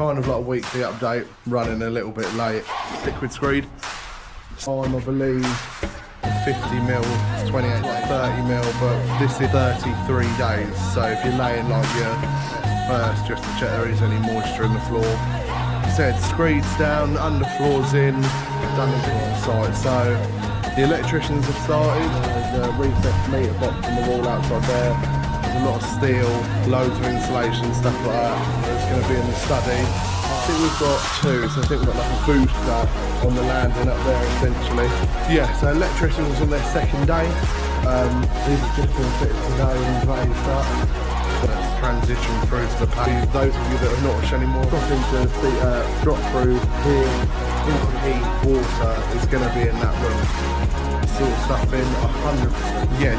kind of like a weekly update, running a little bit late. Liquid screed. Time, I believe, 50 mil, 28, 30 mil, but this is 33 days. So if you're laying like your first, just to check there is any moisture in the floor. Said screeds down, underfloors in, done it on site. So the electricians have started. There's a recessed meter box in the wall outside there. There's a lot of steel, loads of insulation, stuff like that. That's going to be in the study. I think we've got two, so I think we've got like a booster on the landing up there essentially. Yeah, so electricians on their second day. These have just been fitted today and raised up. Let's transition through to the page. Those of you that are not anymore, drop through here into the heat water is going to be in that room. Sort stuff in 100%. Yeah.